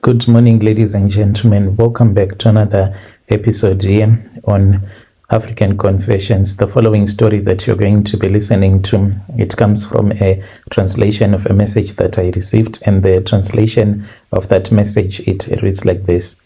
Good morning, ladies and gentlemen. Welcome back to another episode here on African Confessions. The following story that you're going to be listening to, it comes from a translation of a message that I received, and the translation of that message, it reads like this.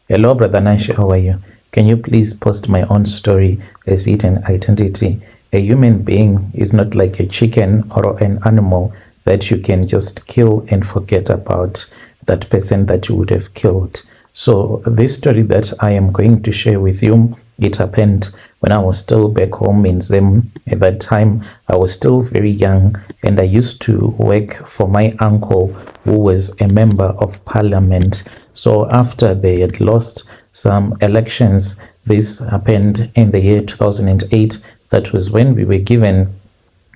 Hello, Brother Nash, how are you? Can you please post my own story as it an identity? A human being is not like a chicken or an animal that you can just kill and forget about that person that you would have killed. So this story that I am going to share with you, it happened when I was still back home in Zim. At that time, I was still very young, and I used to work for my uncle, who was a member of parliament. So after they had lost some elections, this happened in the year 2008. That was when we were given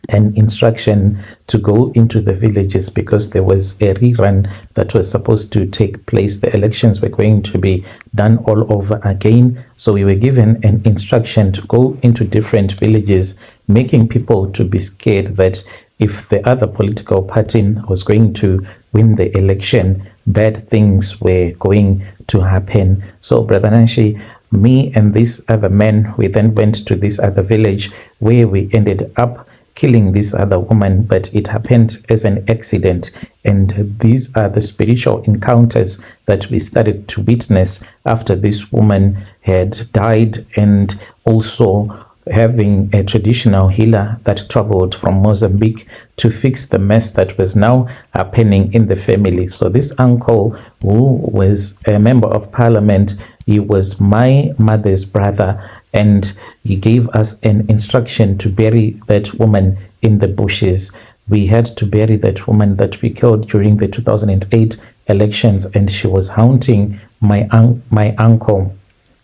an instruction to go into the villages because there was a rerun that was supposed to take place. The elections were going to be done all over again. So we were given an instruction to go into different villages, making people to be scared that if the other political party was going to win the election, bad things were going to happen. So Brother Nanshi, me and this other man, we then went to this other village where we ended up killing this other woman, but it happened as an accident. And these are the spiritual encounters that we started to witness after this woman had died, and also having a traditional healer that traveled from Mozambique to fix the mess that was now happening in the family. So this uncle, who was a member of parliament, he was my mother's brother, and he gave us an instruction to bury that woman in the bushes. We had to bury that woman that we killed during the 2008 elections, and she was haunting my uncle.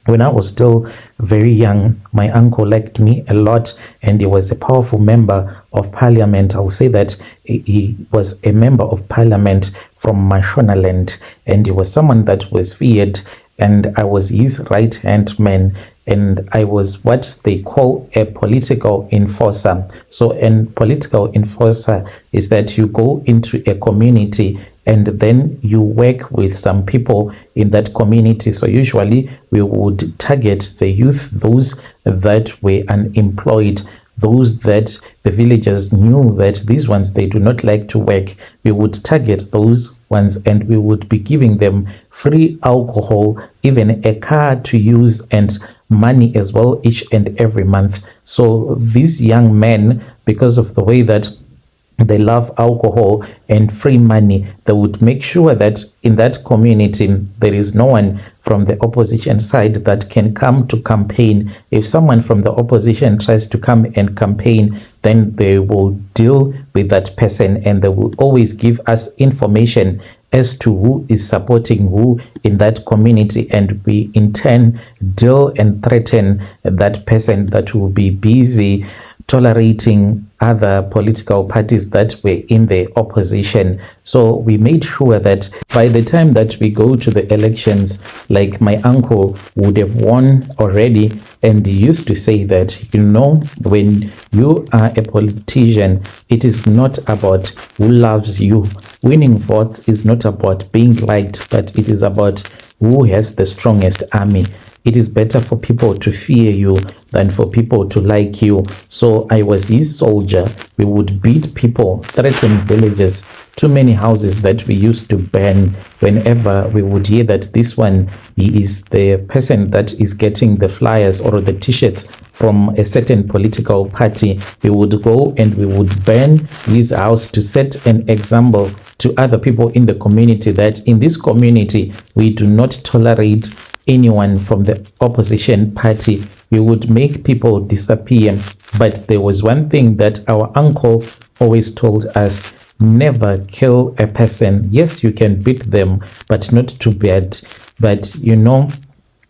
When I was still very young, my uncle liked me a lot, and he was a powerful member of parliament. I'll say that he was a member of parliament from Mashonaland, and he was someone that was feared, and I was his right-hand man, and I was what they call a political enforcer. So a political enforcer is that you go into a community and then you work with some people in that community. So usually we would target the youth, those that were unemployed, those that the villagers knew that these ones, they do not like to work. We would target those ones, and we would be giving them free alcohol, even a car to use, and money as well each and every month. So these young men, because of the way that they love alcohol and free money, they would make sure that in that community there is no one from the opposition side that can come to campaign. If someone from the opposition tries to come and campaign, then they will deal with that person, and they will always give us information as to who is supporting who in that community, and we in turn deal and threaten that person that will be busy tolerating other political parties that were in the opposition. So we made sure that by the time that we go to the elections, like my uncle would have won already, and he used to say that, when you are a politician, it is not about who loves you. Winning votes is not about being liked, but it is about who has the strongest army. It is better for people to fear you than for people to like you. So I was his soldier. We would beat people, threaten villages, too many houses that we used to burn. Whenever we would hear that this one, he is the person that is getting the flyers or the t-shirts from a certain political party, we would go and we would burn his house to set an example to other people in the community that in this community, we do not tolerate anyone from the opposition party. We would make people disappear. But there was one thing that our uncle always told us: never kill a person. Yes, you can beat them, but not too bad. But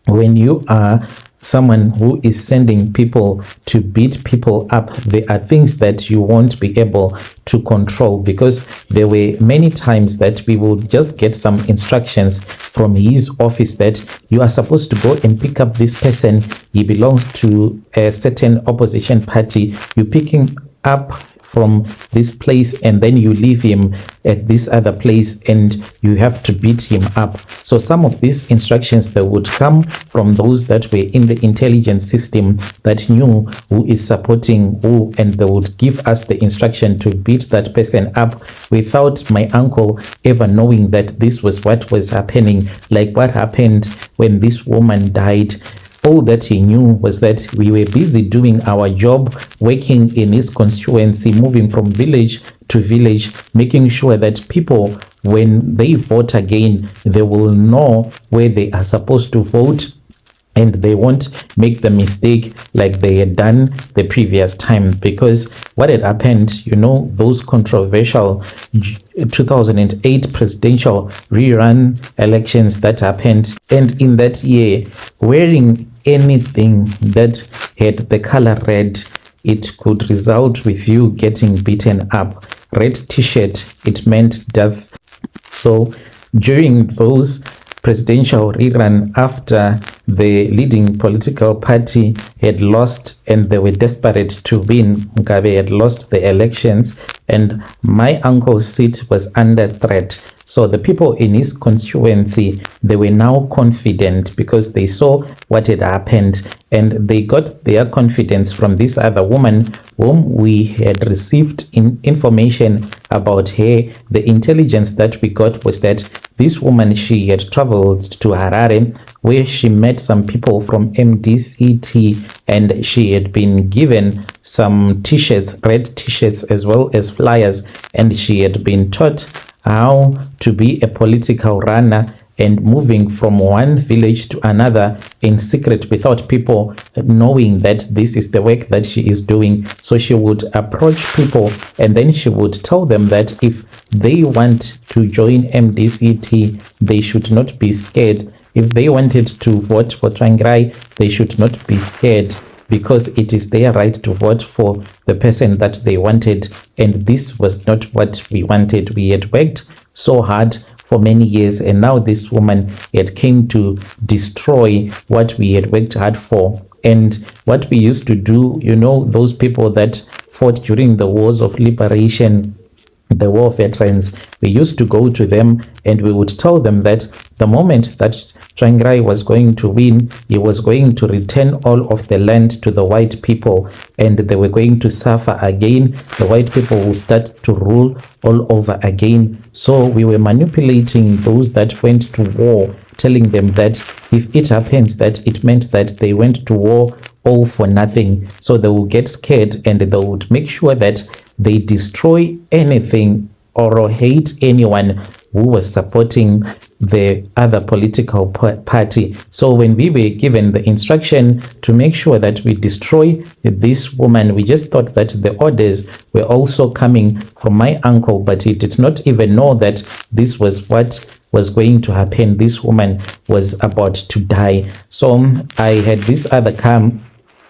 when you are someone who is sending people to beat people up, there are things that you won't be able to control, because there were many times that we will just get some instructions from his office that you are supposed to go and pick up this person. He belongs to a certain opposition party. You pick him up from this place and then you leave him at this other place and you have to beat him up. So some of these instructions that would come from those that were in the intelligence system that knew who is supporting who, and they would give us the instruction to beat that person up without my uncle ever knowing that this was what was happening, like what happened when this woman died. All that he knew was that we were busy doing our job, working in his constituency, moving from village to village, making sure that people, when they vote again, they will know where they are supposed to vote and they won't make the mistake like they had done the previous time. Because what had happened, those controversial 2008 presidential rerun elections that happened, and in that year, wearing anything that had the color red, it could result with you getting beaten up. Red t-shirt, it meant death. So during those presidential rerun, after the leading political party had lost and they were desperate to win, Mugabe had lost the elections and my uncle's seat was under threat. So the people in his constituency, they were now confident because they saw what had happened and they got their confidence from this other woman whom we had received information about her. The intelligence that we got was that this woman, she had traveled to Harare where she met some people from MDCT and she had been given some t-shirts, red t-shirts as well as flyers, and she had been taught how to be a political runner and moving from one village to another in secret without people knowing that this is the work that she is doing. So she would approach people and then she would tell them that if they want to join MDCT, they should not be scared. If they wanted to vote for Tsvangirai, they should not be scared because it is their right to vote for the person that they wanted. And this was not what we wanted. We had worked so hard for many years and now this woman had came to destroy what we had worked hard for. And what we used to do, those people that fought during the wars of liberation, the war veterans, we used to go to them and we would tell them that the moment that Tsvangirai was going to win, he was going to return all of the land to the white people and they were going to suffer again. The white people will start to rule all over again. So we were manipulating those that went to war, telling them that if it happens that it meant that they went to war all for nothing. So they will get scared and they would make sure that they destroy anything or hate anyone who was supporting the other political party. So when we were given the instruction to make sure that we destroy this woman, we just thought that the orders were also coming from my uncle, but he did not even know that this was what was going to happen. This woman was about to die. So I had this other car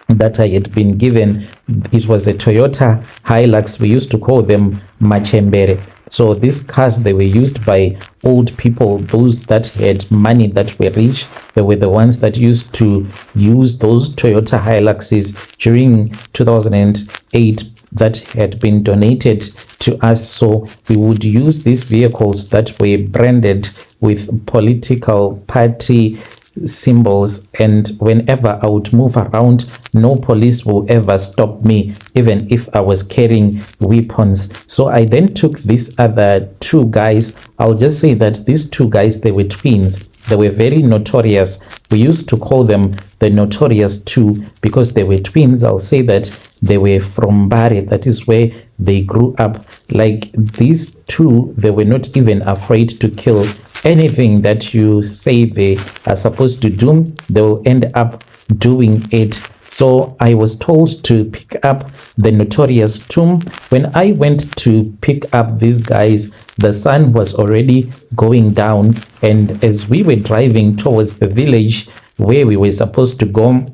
that I had been given. It was a Toyota Hilux. We used to call them Machembere. So these cars, they were used by old people, those that had money, that were rich. They were the ones that used to use those Toyota Hiluxes during 2008 that had been donated to us. So we would use these vehicles that were branded with political party symbols, and whenever I would move around, no police will ever stop me, even if I was carrying weapons. So I then took these other two guys. I'll just say that these two guys, they were twins. They were very notorious. We used to call them the Notorious Two because they were twins. I'll say that they were from Bari. That is where they grew up. Like these two, they were not even afraid to kill. Anything that you say they are supposed to do, they will end up doing it. So I was told to pick up the Notorious Two. When I went to pick up these guys, the sun was already going down. And as we were driving towards the village where we were supposed to go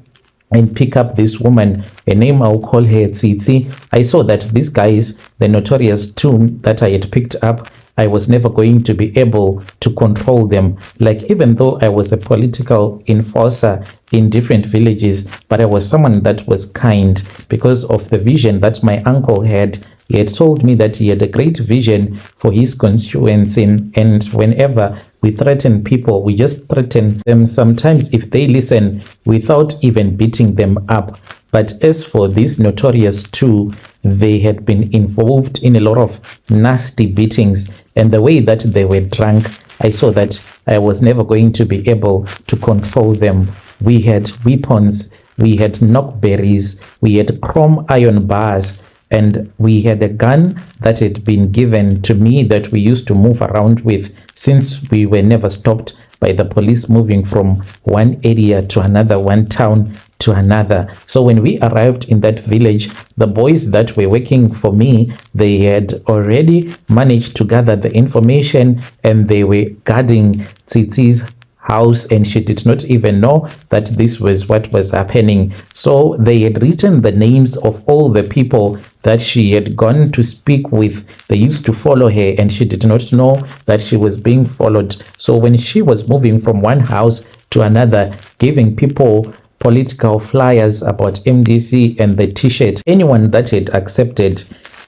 and pick up this woman, a name I'll call her Tsitsi, I saw that these guys, the Notorious Two that I had picked up, I was never going to be able to control them. Like, even though I was a political enforcer in different villages, but I was someone that was kind because of the vision that my uncle had. He had told me that he had a great vision for his constituency, and whenever we threaten people, we just threaten them sometimes if they listen without even beating them up. But as for these notorious two, they had been involved in a lot of nasty beatings, and the way that they were drunk, I saw that I was never going to be able to control them. We had weapons, we had knockberries, we had chrome iron bars, and we had a gun that had been given to me that we used to move around with, since we were never stopped by the police moving from one area to another, one town to another. So when we arrived in that village, the boys that were working for me, they had already managed to gather the information, and they were guarding Tsitsi's house, and she did not even know that this was what was happening. So they had written the names of all the people that she had gone to speak with. They used to follow her, and she did not know that she was being followed. So when she was moving from one house to another, giving people political flyers about MDC and the t-shirt, anyone that had accepted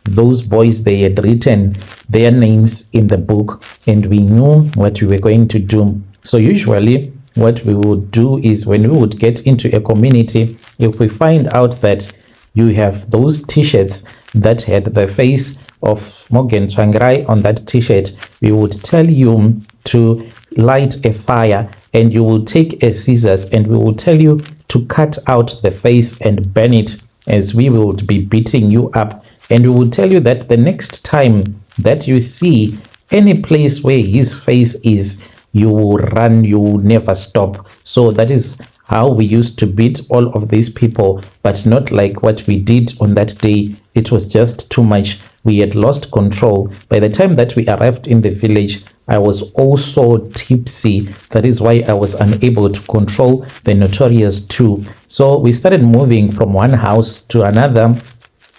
those boys, they had written their names in the book, and we knew what we were going to do. So usually what we would do is, when we would get into a community, if we find out that you have those t-shirts that had the face of Morgan Tsvangirai on that t-shirt, we would tell you to light a fire, and you will take a scissors, and we will tell you to cut out the face and burn it, as we will be beating you up. And we will tell you that the next time that you see any place where his face is, you will run, you will never stop. So that is how we used to beat all of these people, but not like what we did on that day. It was just too much. We had lost control. By the time that we arrived in the village, I was also tipsy. That is why I was unable to control the notorious two. So we started moving from one house to another,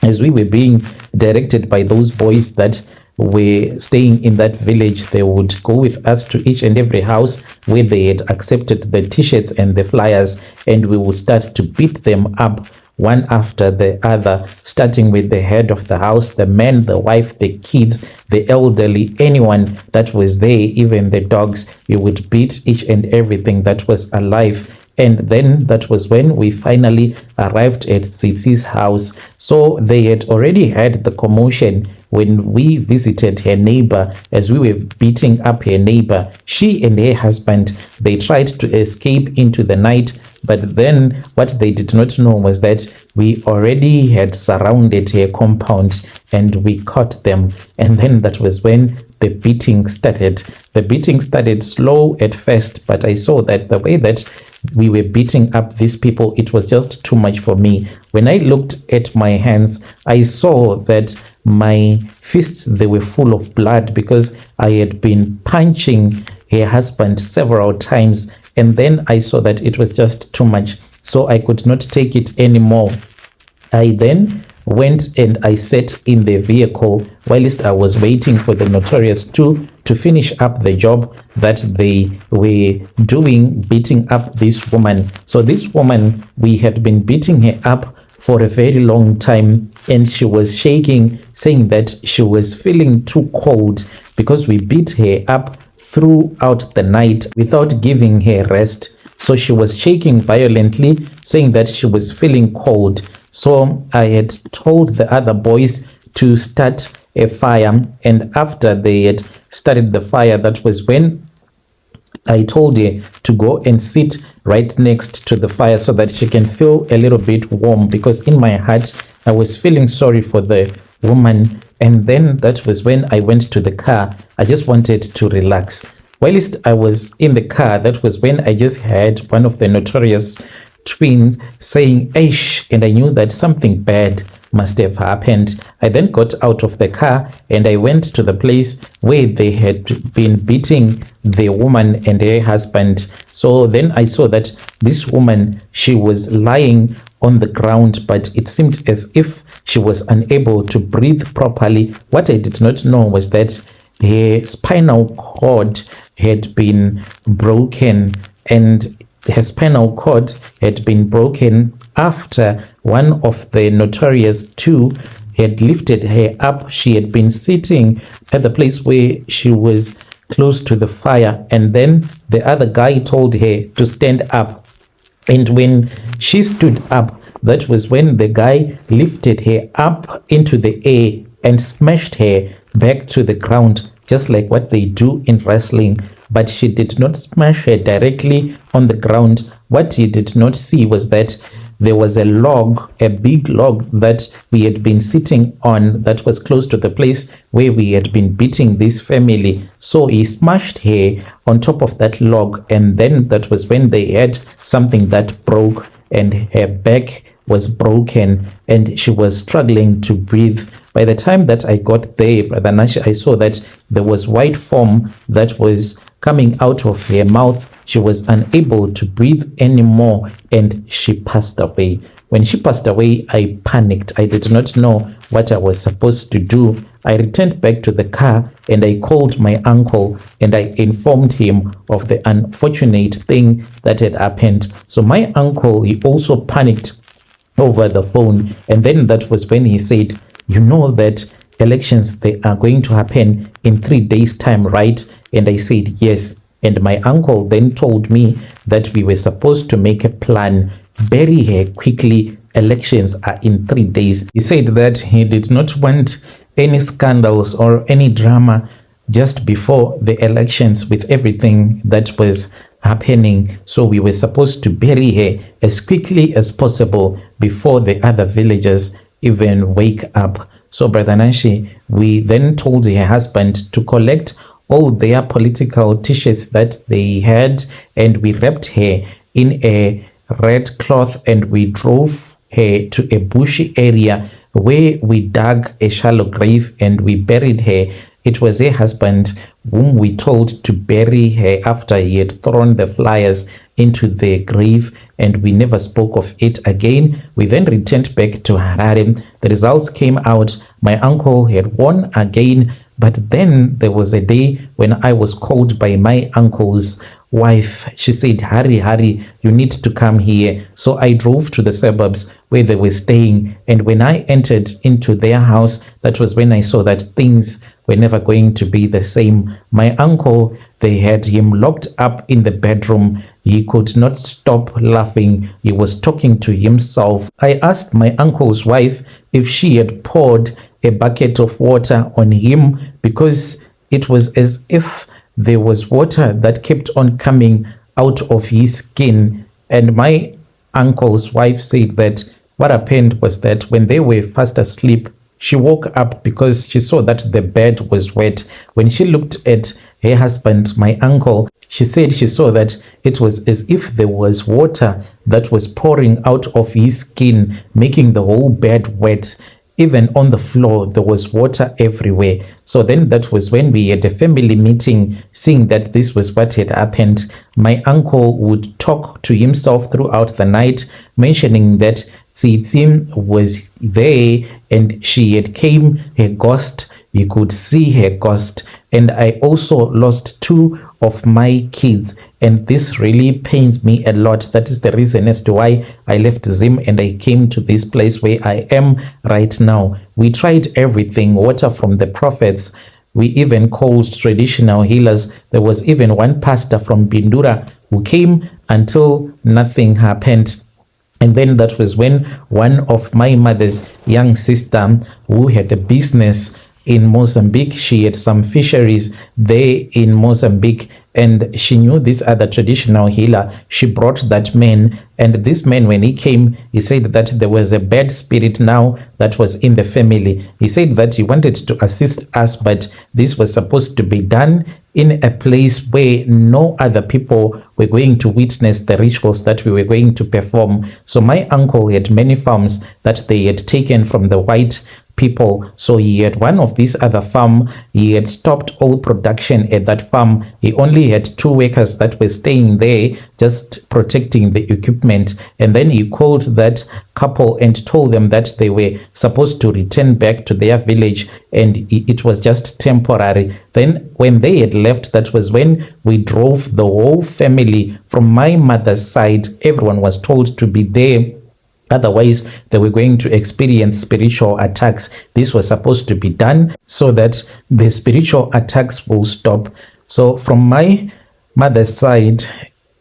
as we were being directed by those boys that were staying in that village. They would go with us to each and every house where they had accepted the t-shirts and the flyers, and we would start to beat them up one after the other, starting with the head of the house, the man, the wife, the kids, the elderly, anyone that was there, even the dogs. We would beat each and everything that was alive. And then that was when we finally arrived at Tsitsi's house. So they had already had the commotion when we visited her neighbor, as we were beating up her neighbor. She and her husband, they tried to escape into the night, but then what they did not know was that we already had surrounded her compound, and we caught them. And then that was when the beating started. The beating started slow at first, but I saw that the way that we were beating up these people, it was just too much for me. When I looked at my hands, I saw that my fists, they were full of blood, because I had been punching her husband several times. And then I saw that it was just too much, so I could not take it anymore. I then went and I sat in the vehicle whilst I was waiting for the notorious two to finish up the job that they were doing, beating up this woman. So this woman, we had been beating her up for a very long time, and she was shaking, saying that she was feeling too cold, because we beat her up throughout the night without giving her rest. So she was shaking violently, saying that she was feeling cold. So I had told the other boys to start a fire, and after they had started the fire, that was when I told her to go and sit right next to the fire so that she can feel a little bit warm, because in my heart I was feeling sorry for the woman. And then that was when I went to the car. I just wanted to relax. Whilst I was in the car, that was when I just heard one of the notorious twins saying "Aish," and I knew that something bad must have happened. I then got out of the car and I went to the place where they had been beating the woman and her husband. So then I saw that this woman, she was lying on the ground, but it seemed as if she was unable to breathe properly. What I did not know was that her spinal cord had been broken, and her spinal cord had been broken after one of the notorious two had lifted her up. She had been sitting at the place where she was close to the fire, and then the other guy told her to stand up. And when she stood up, that was when the guy lifted her up into the air and smashed her back to the ground, just like what they do in wrestling. But she did not smash her directly on the ground. What he did not see was that there was a log, a big log that we had been sitting on that was close to the place where we had been beating this family. So he smashed her on top of that log, and then that was when they had something that broke, and her back was broken and she was struggling to breathe. By the time that I got there, Brother Nash, I saw that there was white foam that was coming out of her mouth. She was unable to breathe anymore, and she passed away. When she passed away, I panicked. I did not know what I was supposed to do. I returned back to the car and I called my uncle and I informed him of the unfortunate thing that had happened. So my uncle, he also panicked over the phone, and then that was when he said, you know that elections, they are going to happen in 3 days time, right? And I said yes. And my uncle then told me that we were supposed to make a plan, bury her quickly. Elections are in 3 days. He said that he did not want any scandals or any drama just before the elections with everything that was happening. So we were supposed to bury her as quickly as possible before the other villagers even wake up. So Brother Nashi, we then told her husband to collect all their political t-shirts that they had, and we wrapped her in a red cloth and we drove her to a bushy area where we dug a shallow grave and we buried her. It was her husband whom we told to bury her after he had thrown the flyers into the grave, and we never spoke of it again. We then returned back to Harare. The results came out. My uncle had won again, but then there was a day when I was called by my uncle's wife. She said, hurry, you need to come here. So I drove to the suburbs where they were staying, and when I entered into their house, that was when I saw that things were never going to be the same. My uncle, they had him locked up in the bedroom. He could not stop laughing. He was talking to himself. I asked my uncle's wife if she had poured a bucket of water on him, because it was as if there was water that kept on coming out of his skin. And my uncle's wife said that what happened was that when they were fast asleep, she woke up because she saw that the bed was wet. When she looked at her husband, my uncle, she said she saw that it was as if there was water that was pouring out of his skin, making the whole bed wet. Even on the floor, there was water everywhere. So then that was when we had a family meeting, seeing that this was what had happened. My uncle would talk to himself throughout the night, mentioning that Tsiitsim was there and she had came, her ghost, you could see her ghost. And I also lost 2 of my kids, and this really pains me a lot. That is the reason as to why I left Zim and I came to this place where I am right now. We tried everything, water from the prophets. We even called traditional healers. There was even one pastor from Bindura who came until nothing happened. And then that was when one of my mother's young sister, who had a business in Mozambique, she had some fisheries there in Mozambique, and she knew this other traditional healer. She brought that man, and this man, when he came, he said that there was a bad spirit now that was in the family. He said that he wanted to assist us, but this was supposed to be done in a place where no other people were going to witness the rituals that we were going to perform. So my uncle had many farms that they had taken from the white people. So he had one of these other farm. He had stopped all production at that farm. He only had 2 workers that were staying there, just protecting the equipment. And then he called that couple and told them that they were supposed to return back to their village, and it was just temporary. Then when they had left, that was when we drove the whole family from my mother's side. Everyone was told to be there Otherwise, they were going to experience spiritual attacks. This was supposed to be done so that the spiritual attacks will stop. So from my mother's side,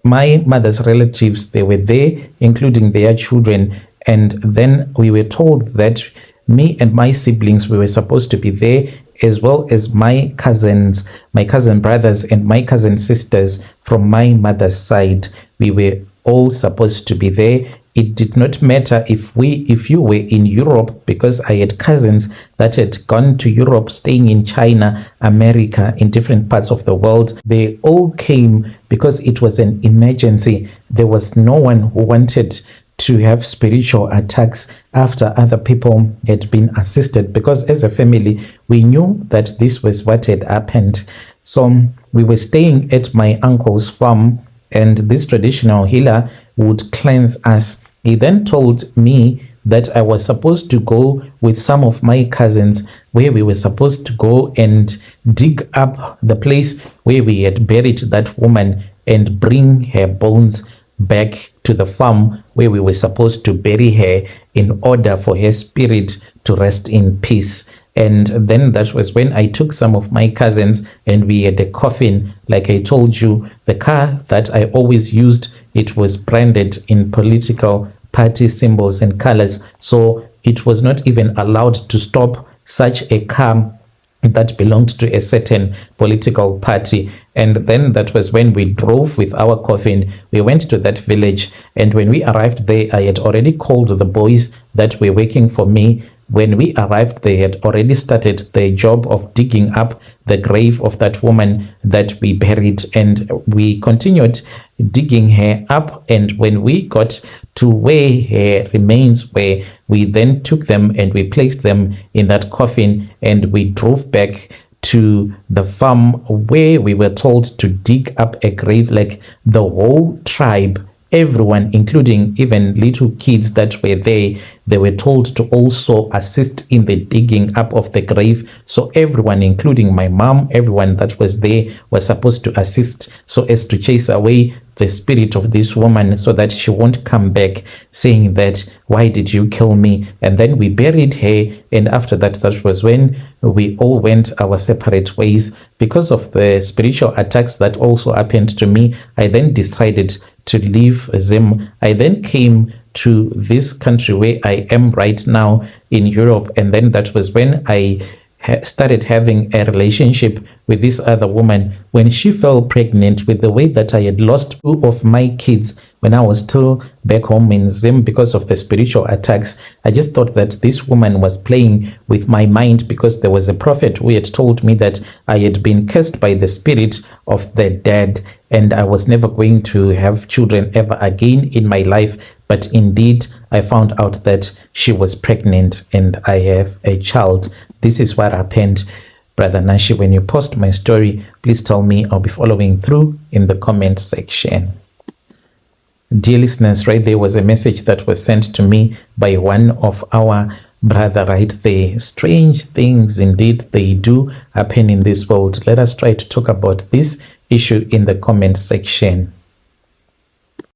my mother's relatives, they were there, including their children. And then we were told that me and my siblings, we were supposed to be there, as well as my cousins, my cousin brothers and my cousin sisters from my mother's side. We were all supposed to be there. It did not matter if you were in Europe, because I had cousins that had gone to Europe, staying in China, America, in different parts of the world. They all came because it was an emergency. There was no one who wanted to have spiritual attacks after other people had been assisted, because as a family, we knew that this was what had happened. So we were staying at my uncle's farm, and this traditional healer would cleanse us. He then told me that I was supposed to go with some of my cousins, where we were supposed to go and dig up the place where we had buried that woman and bring her bones back to the farm where we were supposed to bury her, in order for her spirit to rest in peace. And then that was when I took some of my cousins, and we had a coffin. Like I told you, the car that I always used, it was branded in political party symbols and colors, so it was not even allowed to stop such a car that belonged to a certain political party. And then that was when we drove with our coffin. We went to that village, and when we arrived there, I had already called the boys that were working for me. When we arrived, they had already started their job of digging up the grave of that woman that we buried, and we continued digging her up. And when we got to where her remains were, we then took them and we placed them in that coffin, and we drove back to the farm where we were told to dig up a grave. Like the whole tribe, everyone, including even little kids that were there, they were told to also assist in the digging up of the grave. So everyone, including my mom, everyone that was there, was supposed to assist, so as to chase away the spirit of this woman, so that she won't come back saying that, why did you kill me? And then we buried her, and after that, that was when we all went our separate ways. Because of the spiritual attacks that also happened to me, I then decided to leave Zim. I then came to this country where I am right now in Europe, and then that was when I started having a relationship with this other woman. When she fell pregnant, with the way that I had lost two of my kids when I was still back home in Zim because of the spiritual attacks, I just thought that this woman was playing with my mind, because there was a prophet who had told me that I had been cursed by the spirit of the dead, and I was never going to have children ever again in my life. But indeed, I found out that she was pregnant and I have a child. This is what happened. Brother Nashi, when you post my story, please tell me. I'll be following through in the comment section. Dear listeners, right there was a message that was sent to me by one of our brother right there. Strange things indeed, they do happen in this world. Let us try to talk about this issue in the comment section.